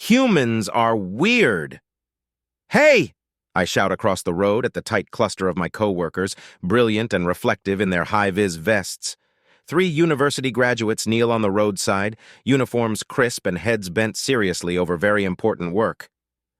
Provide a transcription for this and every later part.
Humans are weird. Hey! I shout across the road at the tight cluster of my coworkers, brilliant and reflective in their high-vis vests. 3 university graduates kneel on the roadside, uniforms crisp and heads bent seriously over very important work.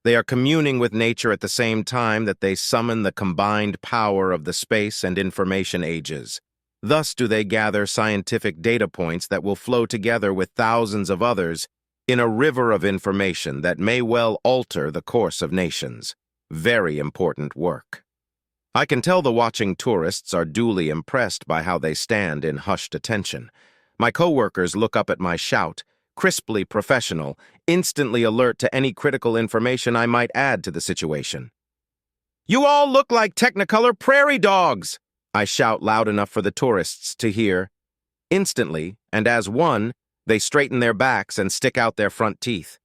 They are communing with nature at the same time that they summon the combined power of the space and information ages. Thus do they gather scientific data points that will flow together with thousands of others in a river of information that may well alter the course of nations. Very important work. I can tell the watching tourists are duly impressed by how they stand in hushed attention. My coworkers look up at my shout, crisply professional, instantly alert to any critical information I might add to the situation. "You all look like Technicolor prairie dogs!" I shout loud enough for the tourists to hear. Instantly, and as one, they straighten their backs and stick out their front teeth.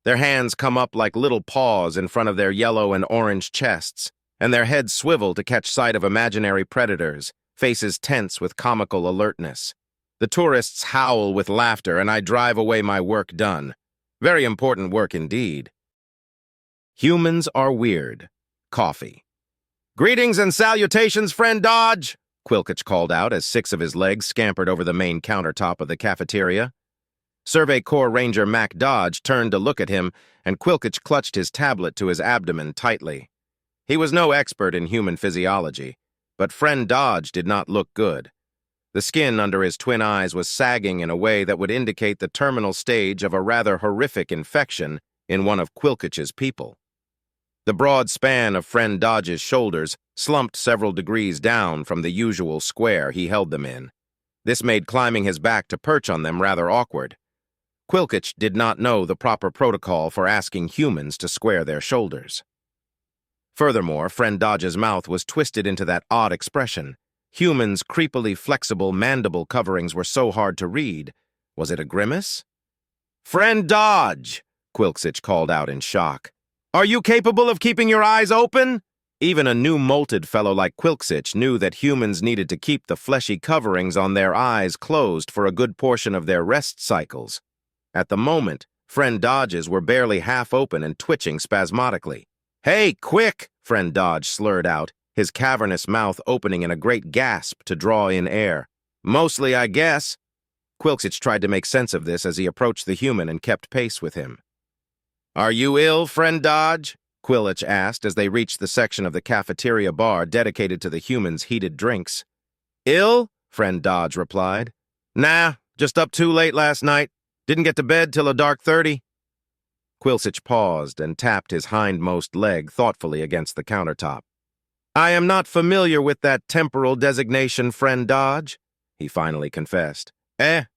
Their hands come up like little paws in front of their yellow and orange chests, and their heads swivel to catch sight of imaginary predators, faces tense with comical alertness. The tourists howl with laughter, and I drive away my work done. Very important work indeed. Humans are weird. Coffee. "Greetings and salutations, friend Dodge!" Quilkich called out as 6 of his legs scampered over the main countertop of the cafeteria. Survey Corps Ranger Mac Dodge turned to look at him, and Quilkich clutched his tablet to his abdomen tightly. He was no expert in human physiology, but friend Dodge did not look good. The skin under his twin eyes was sagging in a way that would indicate the terminal stage of a rather horrific infection in one of Quilkich's people. The broad span of friend Dodge's shoulders slumped several degrees down from the usual square he held them in. This made climbing his back to perch on them rather awkward. Quilkich did not know the proper protocol for asking humans to square their shoulders. Furthermore, friend Dodge's mouth was twisted into that odd expression. Humans' creepily flexible mandible coverings were so hard to read. Was it a grimace? "Friend Dodge!" Quilkich called out in shock. "Are you capable of keeping your eyes open?" Even a new-molted fellow like Quilkich knew that humans needed to keep the fleshy coverings on their eyes closed for a good portion of their rest cycles. At the moment, friend Dodge's were barely half open and twitching spasmodically. "Hey, quick!" friend Dodge slurred out, his cavernous mouth opening in a great gasp to draw in air. "Mostly, I guess." Quilkich tried to make sense of this as he approached the human and kept pace with him. "Are you ill, friend Dodge?" Quilkich asked as they reached the section of the cafeteria bar dedicated to the human's heated drinks. "Ill?" friend Dodge replied. "Nah, just up too late last night. Didn't get to bed till a dark 30. Quilkich paused and tapped his hindmost leg thoughtfully against the countertop. "I am not familiar with that temporal designation, friend Dodge," he finally confessed. The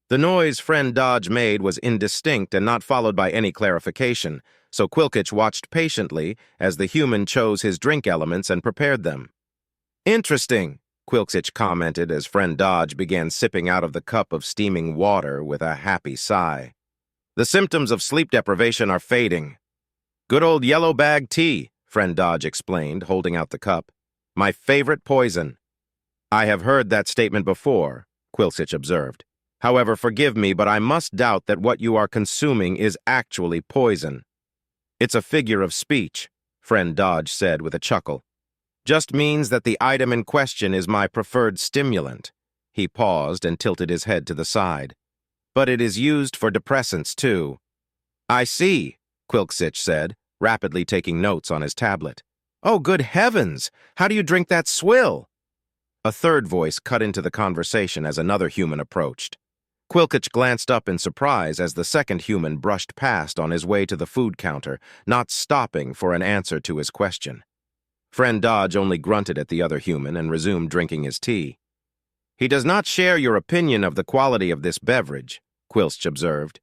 noise friend Dodge made was indistinct and not followed by any clarification, so Quilkich watched patiently as the human chose his drink elements and prepared them. "Interesting," Quilkich commented as friend Dodge began sipping out of the cup of steaming water with a happy sigh. "The symptoms of sleep deprivation are fading." "Good old yellow bag tea," friend Dodge explained, holding out the cup. "My favorite poison." "I have heard that statement before," Quilkich observed. "However, forgive me, but I must doubt that what you are consuming is actually poison." "It's a figure of speech," friend Dodge said with a chuckle. "Just means that the item in question is my preferred stimulant." He paused and tilted his head to the side. "But it is used for depressants, too." "I see," Quilkich said, rapidly taking notes on his tablet. "Oh, good heavens! How do you drink that swill?" A third voice cut into the conversation as another human approached. Quilkich glanced up in surprise as the second human brushed past on his way to the food counter, not stopping for an answer to his question. Friend Dodge only grunted at the other human and resumed drinking his tea. "He does not share your opinion of the quality of this beverage," Quilkich observed.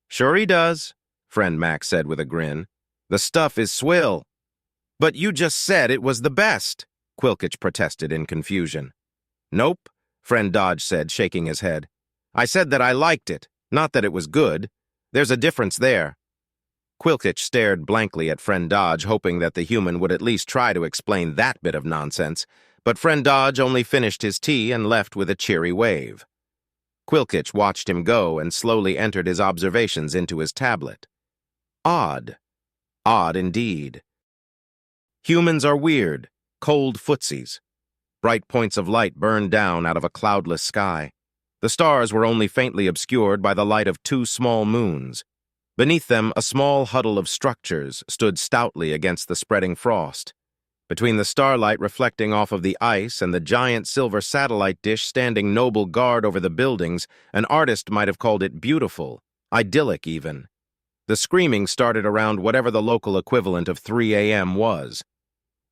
"Sure he does," friend Mac said with a grin. "The stuff is swill." "But you just said it was the best," Quilkich protested in confusion. "Nope," friend Dodge said, shaking his head. "I said that I liked it, not that it was good. There's a difference there." Quilkich stared blankly at friend Dodge, hoping that the human would at least try to explain that bit of nonsense, but friend Dodge only finished his tea and left with a cheery wave. Quilkich watched him go and slowly entered his observations into his tablet. Odd. Odd indeed. Humans are weird, cold footsies. Bright points of light burned down out of a cloudless sky. The stars were only faintly obscured by the light of two small moons. Beneath them, a small huddle of structures stood stoutly against the spreading frost. Between the starlight reflecting off of the ice and the giant silver satellite dish standing noble guard over the buildings, an artist might have called it beautiful, idyllic even. The screaming started around whatever the local equivalent of 3 a.m. was.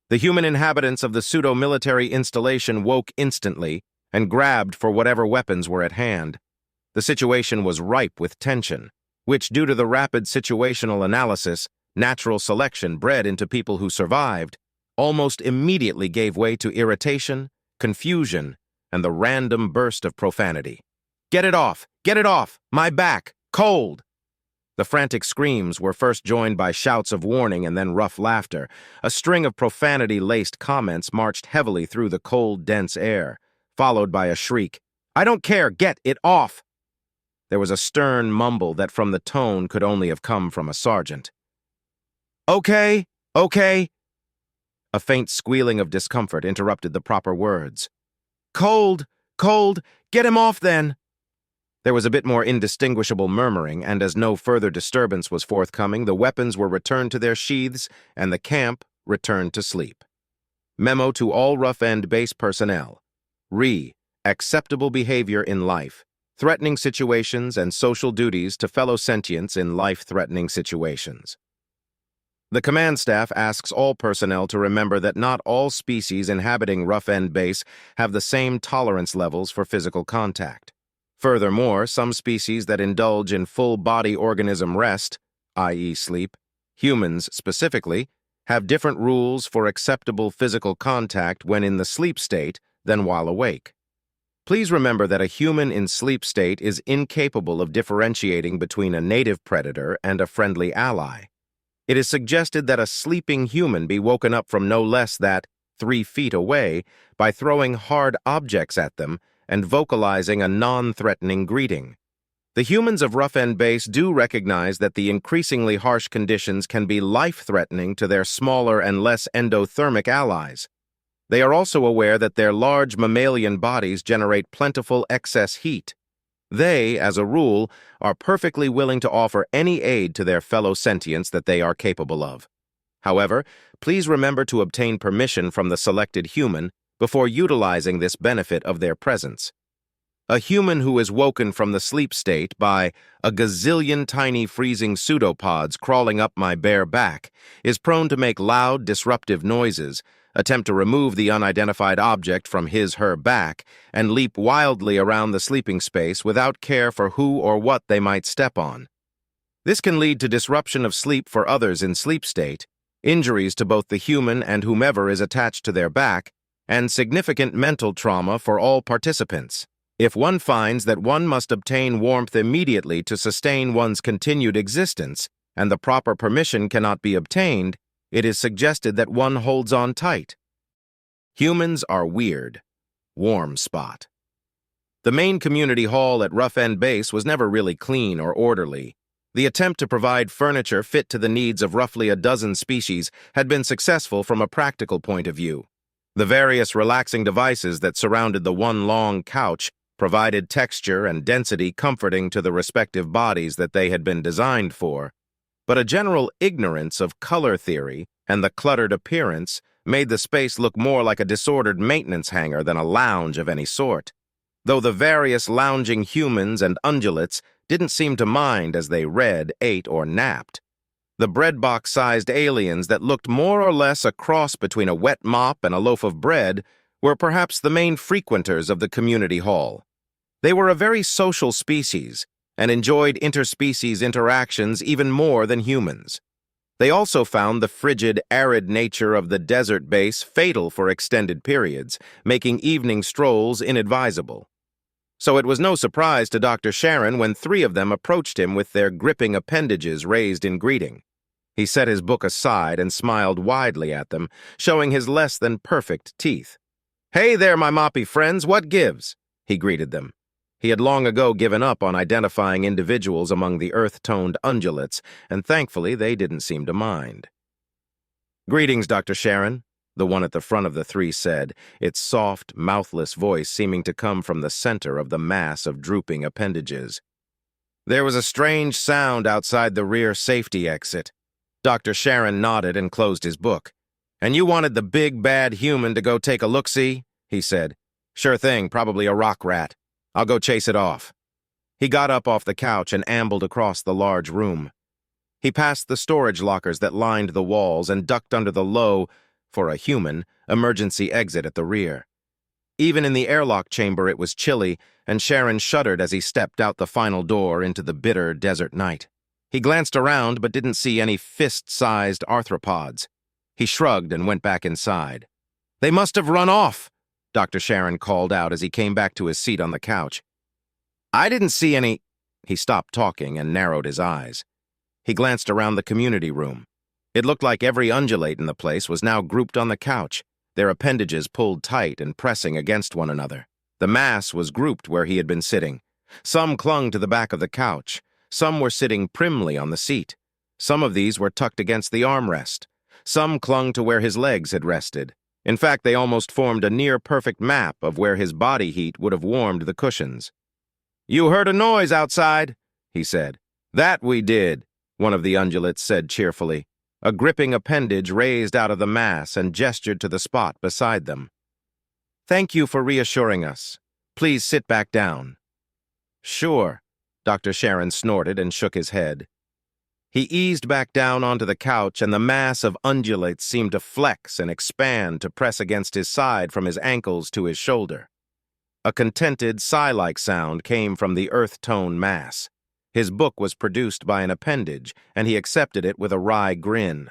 The human inhabitants of the pseudo-military installation woke instantly and grabbed for whatever weapons were at hand. The situation was ripe with tension, which, due to the rapid situational analysis, natural selection bred into people who survived, almost immediately gave way to irritation, confusion, and the random burst of profanity. "Get it off! Get it off! My back! Cold!" The frantic screams were first joined by shouts of warning and then rough laughter. A string of profanity-laced comments marched heavily through the cold, dense air, followed by a shriek, "I don't care! Get it off!" There was a stern mumble that from the tone could only have come from a sergeant. "Okay, okay." A faint squealing of discomfort interrupted the proper words. "Cold, cold, get him off then." There was a bit more indistinguishable murmuring, and as no further disturbance was forthcoming, the weapons were returned to their sheaths, and the camp returned to sleep. Memo to all rough-end base personnel. Acceptable behavior in life, threatening situations, and social duties to fellow sentients in life-threatening situations. The command staff asks all personnel to remember that not all species inhabiting rough-end base have the same tolerance levels for physical contact. Furthermore, some species that indulge in full-body organism rest, i.e. sleep, humans specifically, have different rules for acceptable physical contact when in the sleep state than while awake. Please remember that a human in sleep state is incapable of differentiating between a native predator and a friendly ally. It is suggested that a sleeping human be woken up from no less than 3 feet away by throwing hard objects at them and vocalizing a non-threatening greeting. The humans of rough-end base do recognize that the increasingly harsh conditions can be life-threatening to their smaller and less endothermic allies. They are also aware that their large mammalian bodies generate plentiful excess heat. They, as a rule, are perfectly willing to offer any aid to their fellow sentients that they are capable of. However, please remember to obtain permission from the selected human before utilizing this benefit of their presence. A human who is woken from the sleep state by a gazillion tiny freezing pseudopods crawling up my bare back is prone to make loud, disruptive noises, attempt to remove the unidentified object from his/her back, and leap wildly around the sleeping space without care for who or what they might step on. This can lead to disruption of sleep for others in sleep state, injuries to both the human and whomever is attached to their back, and significant mental trauma for all participants. If one finds that one must obtain warmth immediately to sustain one's continued existence, and the proper permission cannot be obtained, it is suggested that one holds on tight. Humans are weird. Warm spot. The main community hall at Rough End Base was never really clean or orderly. The attempt to provide furniture fit to the needs of roughly a dozen species had been successful from a practical point of view. The various relaxing devices that surrounded the one long couch provided texture and density comforting to the respective bodies that they had been designed for. But a general ignorance of color theory and the cluttered appearance made the space look more like a disordered maintenance hangar than a lounge of any sort. Though the various lounging humans and ungulates didn't seem to mind as they read, ate, or napped. The breadbox-sized aliens that looked more or less a cross between a wet mop and a loaf of bread were perhaps the main frequenters of the community hall. They were a very social species and enjoyed interspecies interactions even more than humans. They also found the frigid, arid nature of the desert base fatal for extended periods, making evening strolls inadvisable. So it was no surprise to Dr. Sharon when 3 of them approached him with their gripping appendages raised in greeting. He set his book aside and smiled widely at them, showing his less-than-perfect teeth. "Hey there, my moppy friends, what gives?" he greeted them. He had long ago given up on identifying individuals among the earth-toned ungulates, and thankfully they didn't seem to mind. "Greetings, Dr. Sharon," the one at the front of the three said, its soft, mouthless voice seeming to come from the center of the mass of drooping appendages. There was a strange sound outside the rear safety exit. Dr. Sharon nodded and closed his book. "And you wanted the big, bad human to go take a look-see?" he said. "Sure thing, probably a rock rat. I'll go chase it off." He got up off the couch and ambled across the large room. He passed the storage lockers that lined the walls and ducked under the low, for a human, emergency exit at the rear. Even in the airlock chamber it was chilly, and Sharon shuddered as he stepped out the final door into the bitter desert night. He glanced around but didn't see any fist-sized arthropods. He shrugged and went back inside. "They must have run off," Dr. Sharon called out as he came back to his seat on the couch. "I didn't see any—" He stopped talking and narrowed his eyes. He glanced around the community room. It looked like every undulate in the place was now grouped on the couch, their appendages pulled tight and pressing against one another. The mass was grouped where he had been sitting. Some clung to the back of the couch. Some were sitting primly on the seat. Some of these were tucked against the armrest. Some clung to where his legs had rested. In fact, they almost formed a near-perfect map of where his body heat would have warmed the cushions. "You heard a noise outside," he said. "That we did," one of the ungulates said cheerfully. A gripping appendage raised out of the mass and gestured to the spot beside them. "Thank you for reassuring us. Please sit back down." "Sure," Dr. Sharon snorted and shook his head. He eased back down onto the couch, and the mass of undulates seemed to flex and expand to press against his side from his ankles to his shoulder. A contented, sigh-like sound came from the earth-tone mass. His book was produced by an appendage, and he accepted it with a wry grin.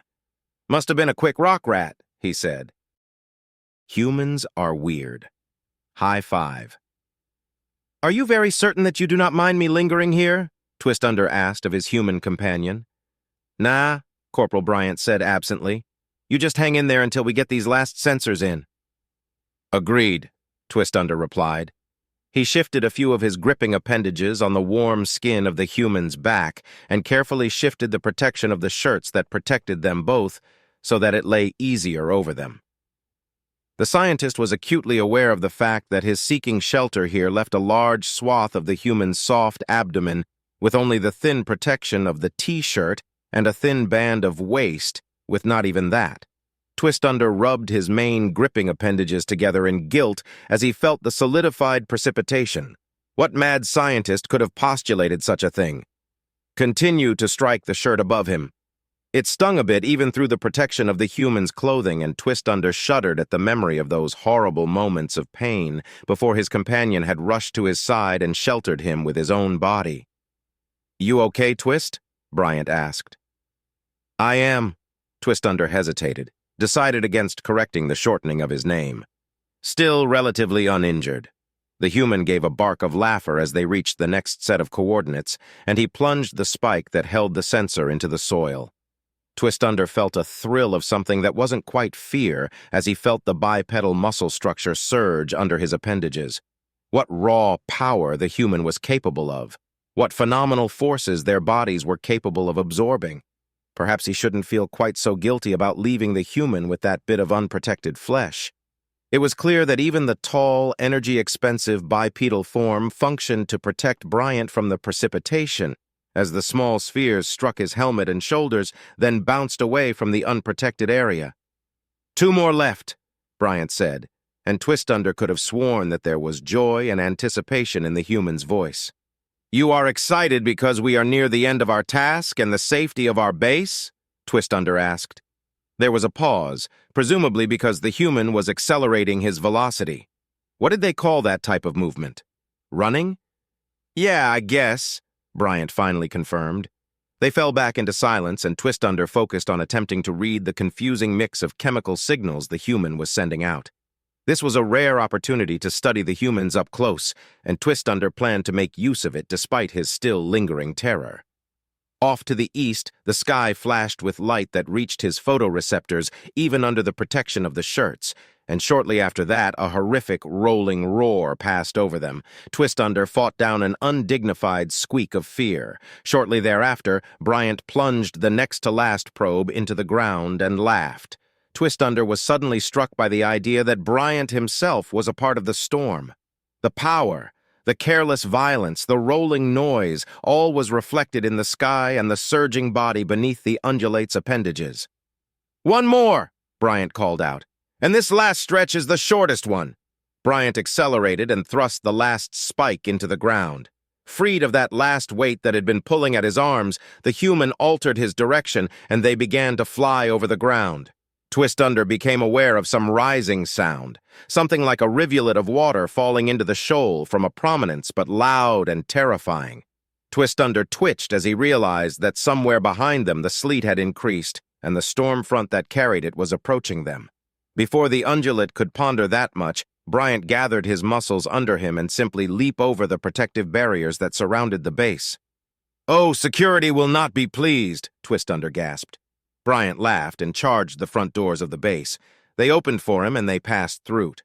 "Must have been a quick rock rat," he said. Humans are weird. High five. "Are you very certain that you do not mind me lingering here?" Twistunder asked of his human companion. "Nah," Corporal Bryant said absently. "You just hang in there until we get these last sensors in." "Agreed," Twistunder replied. He shifted a few of his gripping appendages on the warm skin of the human's back and carefully shifted the protection of the shirts that protected them both so that it lay easier over them. The scientist was acutely aware of the fact that his seeking shelter here left a large swath of the human's soft abdomen with only the thin protection of the T-shirt and a thin band of waist with not even that. Twistunder rubbed his main gripping appendages together in guilt as he felt the solidified precipitation. What mad scientist could have postulated such a thing? Continue to strike the shirt above him. It stung a bit even through the protection of the human's clothing, and Twistunder shuddered at the memory of those horrible moments of pain before his companion had rushed to his side and sheltered him with his own body. "You okay, Twist?" Bryant asked. "I am." Twistunder hesitated, decided against correcting the shortening of his name. "Still relatively uninjured." The human gave a bark of laughter as they reached the next set of coordinates, and he plunged the spike that held the sensor into the soil. Twistunder felt a thrill of something that wasn't quite fear as he felt the bipedal muscle structure surge under his appendages. What raw power the human was capable of. What phenomenal forces their bodies were capable of absorbing. Perhaps he shouldn't feel quite so guilty about leaving the human with that bit of unprotected flesh. It was clear that even the tall, energy-expensive bipedal form functioned to protect Bryant from the precipitation, as the small spheres struck his helmet and shoulders, then bounced away from the unprotected area. "2 more left," Bryant said, and Twistunder could have sworn that there was joy and anticipation in the human's voice. "You are excited because we are near the end of our task and the safety of our base?" Twistunder asked. There was a pause, presumably because the human was accelerating his velocity. What did they call that type of movement? Running? "Yeah, I guess," Bryant finally confirmed. They fell back into silence, and Twistunder focused on attempting to read the confusing mix of chemical signals the human was sending out. This was a rare opportunity to study the humans up close, and Twistunder planned to make use of it despite his still lingering terror. Off to the east, the sky flashed with light that reached his photoreceptors even under the protection of the shirts, and shortly after that, a horrific rolling roar passed over them. Twistunder fought down an undignified squeak of fear. Shortly thereafter, Bryant plunged the next-to-last probe into the ground and laughed. Twistunder was suddenly struck by the idea that Bryant himself was a part of the storm. The power, the careless violence, the rolling noise, all was reflected in the sky and the surging body beneath the undulate's appendages. "One more!" Bryant called out. "And this last stretch is the shortest one." Bryant accelerated and thrust the last spike into the ground. Freed of that last weight that had been pulling at his arms, the human altered his direction, and they began to fly over the ground. Twistunder became aware of some rising sound, something like a rivulet of water falling into the shoal from a prominence, but loud and terrifying. Twistunder twitched as he realized that somewhere behind them the sleet had increased, and the storm front that carried it was approaching them. Before the undulate could ponder that much, Bryant gathered his muscles under him and simply leap over the protective barriers that surrounded the base. "Oh, security will not be pleased," Twistunder gasped. Bryant laughed and charged the front doors of the base. They opened for him and they passed through.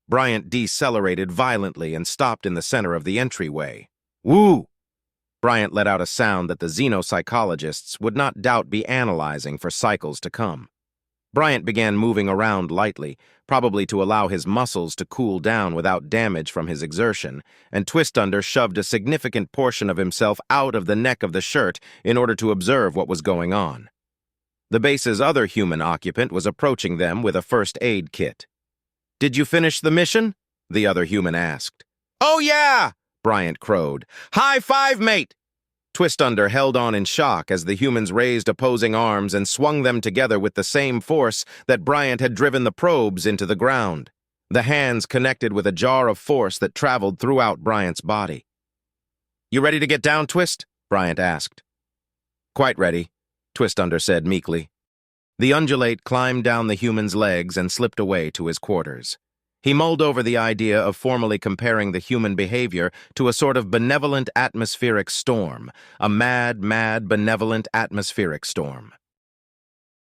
Bryant decelerated violently and stopped in the center of the entryway. "Woo!" Bryant let out a sound that the xenopsychologists would not doubt be analyzing for cycles to come. Bryant began moving around lightly, probably to allow his muscles to cool down without damage from his exertion, and Twistunder shoved a significant portion of himself out of the neck of the shirt in order to observe what was going on. The base's other human occupant was approaching them with a first aid kit. "Did you finish the mission?" the other human asked. "Oh yeah!" Bryant crowed. "High five, mate!" Twistunder held on in shock as the humans raised opposing arms and swung them together with the same force that Bryant had driven the probes into the ground. The hands connected with a jar of force that traveled throughout Bryant's body. "You ready to get down, Twist?" Bryant asked. "Quite ready," Twistunder said meekly. The undulate climbed down the human's legs and slipped away to his quarters. He mulled over the idea of formally comparing the human behavior to a sort of benevolent atmospheric storm, a mad, benevolent atmospheric storm.